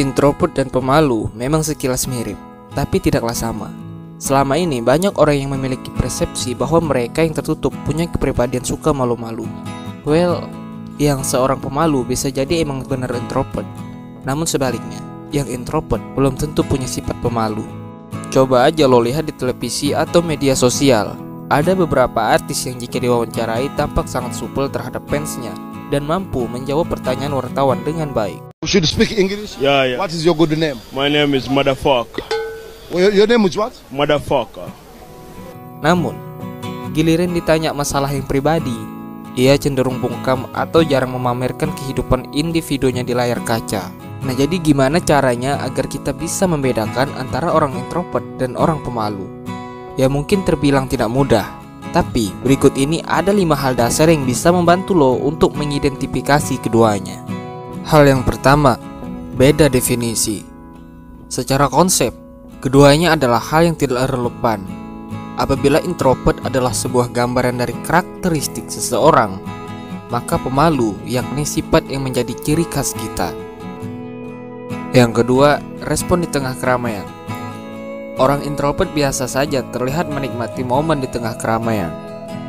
Introvert dan pemalu memang sekilas mirip, tapi tidaklah sama. Selama ini banyak orang yang memiliki persepsi bahwa mereka yang tertutup punya kepribadian suka malu-malu. Well, yang seorang pemalu bisa jadi emang benar introvert. Namun sebaliknya, yang introvert belum tentu punya sifat pemalu. Coba aja lo lihat di televisi atau media sosial. Ada beberapa artis yang jika diwawancarai tampak sangat supel terhadap fansnya dan mampu menjawab pertanyaan wartawan dengan baik. Should speak English? Yeah. What is your good name? My name is Motherfucker. Your name is what? Motherfucker. Namun, giliran ditanya masalah yang pribadi, ia cenderung bungkam atau jarang memamerkan kehidupan individunya di layar kaca. Nah, jadi gimana caranya agar kita bisa membedakan antara orang introvert dan orang pemalu? Ya mungkin terbilang tidak mudah, tapi berikut ini ada 5 hal dasar yang bisa membantu lo untuk mengidentifikasi keduanya. Hal yang pertama, beda definisi. Secara konsep, keduanya adalah hal yang tidak relevan. Apabila introvert adalah sebuah gambaran dari karakteristik seseorang, maka pemalu yakni sifat yang menjadi ciri khas kita. Yang kedua, respon di tengah keramaian. Orang introvert biasa saja terlihat menikmati momen di tengah keramaian.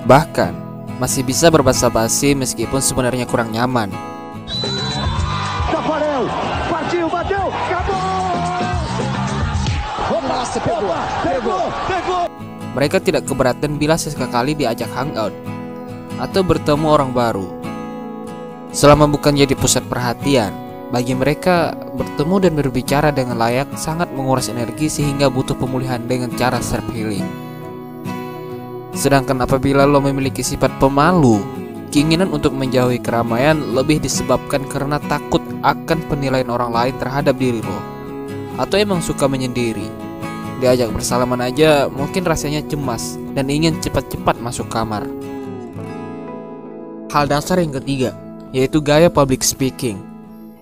Bahkan, masih bisa berbasa-basi meskipun sebenarnya kurang nyaman. Tafarel, partiu, bateu, acabou! Pegou! Mereka tidak keberatan bila sesekali diajak hangout atau bertemu orang baru. Selama bukan jadi pusat perhatian, bagi mereka bertemu dan berbicara dengan layak sangat menguras energi sehingga butuh pemulihan dengan cara self healing. Sedangkan apabila lo memiliki sifat pemalu, keinginan untuk menjauhi keramaian lebih disebabkan karena takut akan penilaian orang lain terhadap diri lo, atau emang suka menyendiri. Diajak bersalaman aja mungkin rasanya cemas dan ingin cepat-cepat masuk kamar. Hal dasar yang ketiga, yaitu gaya public speaking.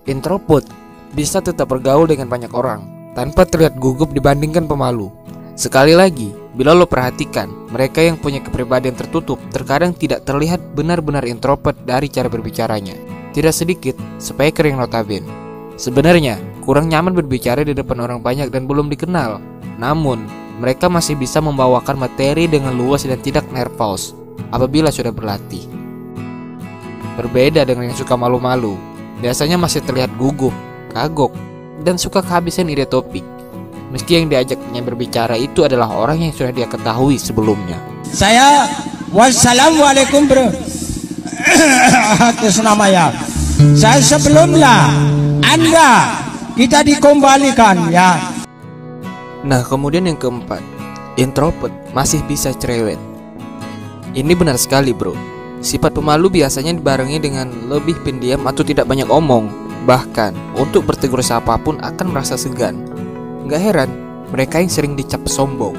Introvert bisa tetap bergaul dengan banyak orang tanpa terlihat gugup dibandingkan pemalu. Sekali lagi, bila lo perhatikan, mereka yang punya kepribadian tertutup terkadang tidak terlihat benar-benar introvert dari cara berbicaranya. Tidak sedikit, speaker yang notabene sebenarnya kurang nyaman berbicara di depan orang banyak dan belum dikenal. Namun, mereka masih bisa membawakan materi dengan luas dan tidak nervous apabila sudah berlatih. Berbeda dengan yang suka malu-malu, biasanya masih terlihat gugup, kagok, dan suka kehabisan ide topik. Meski yang diajaknya berbicara itu adalah orang yang sudah dia ketahui sebelumnya. Saya wassalamualaikum bro. Atas nama ya. Saya sebelumnya Anda kita dikembalikan ya. Nah, kemudian yang keempat, introvert masih bisa cerewet. Ini benar sekali bro. Sifat pemalu biasanya dibarengi dengan lebih pendiam atau tidak banyak omong. Bahkan untuk bertegur siapapun akan merasa segan. Gak heran mereka yang sering dicap sombong,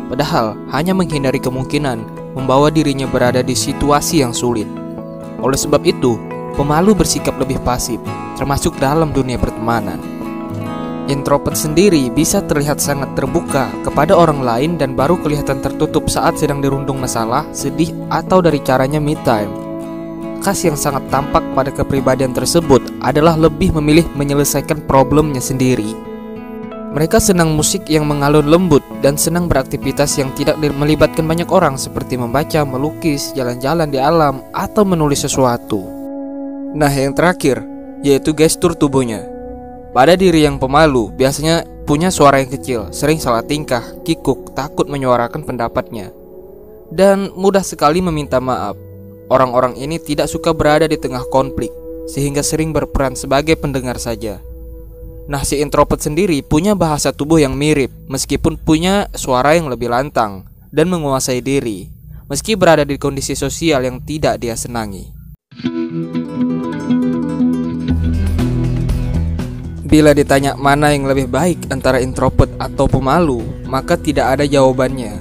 padahal hanya menghindari kemungkinan membawa dirinya berada di situasi yang sulit. Oleh sebab itu, pemalu bersikap lebih pasif, termasuk dalam dunia pertemanan. Introvert sendiri bisa terlihat sangat terbuka kepada orang lain dan baru kelihatan tertutup saat sedang dirundung masalah, sedih, atau dari caranya me time. Khas yang sangat tampak pada kepribadian tersebut adalah lebih memilih menyelesaikan problemnya sendiri. Mereka senang musik yang mengalun lembut dan senang beraktivitas yang tidak melibatkan banyak orang seperti membaca, melukis, jalan-jalan di alam, atau menulis sesuatu. Nah, yang terakhir yaitu gestur tubuhnya. Pada diri yang pemalu biasanya punya suara yang kecil, sering salah tingkah, kikuk, takut menyuarakan pendapatnya, dan mudah sekali meminta maaf. Orang-orang ini tidak suka berada di tengah konflik, sehingga sering berperan sebagai pendengar saja. Nah, si introvert sendiri punya bahasa tubuh yang mirip, meskipun punya suara yang lebih lantang dan menguasai diri, meski berada di kondisi sosial yang tidak dia senangi. Bila ditanya mana yang lebih baik antara introvert atau pemalu, maka tidak ada jawabannya.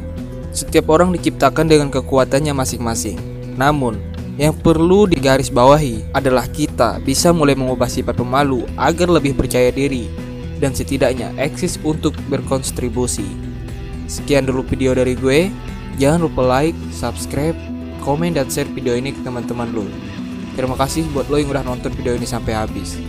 Setiap orang diciptakan dengan kekuatannya masing-masing. Namun, yang perlu digarisbawahi adalah kita bisa mulai mengubah sifat pemalu agar lebih percaya diri dan setidaknya eksis untuk berkontribusi. Sekian dulu video dari gue. Jangan lupa like, subscribe, komen, dan share video ini ke teman-teman lo. Terima kasih buat lo yang udah nonton video ini sampai habis.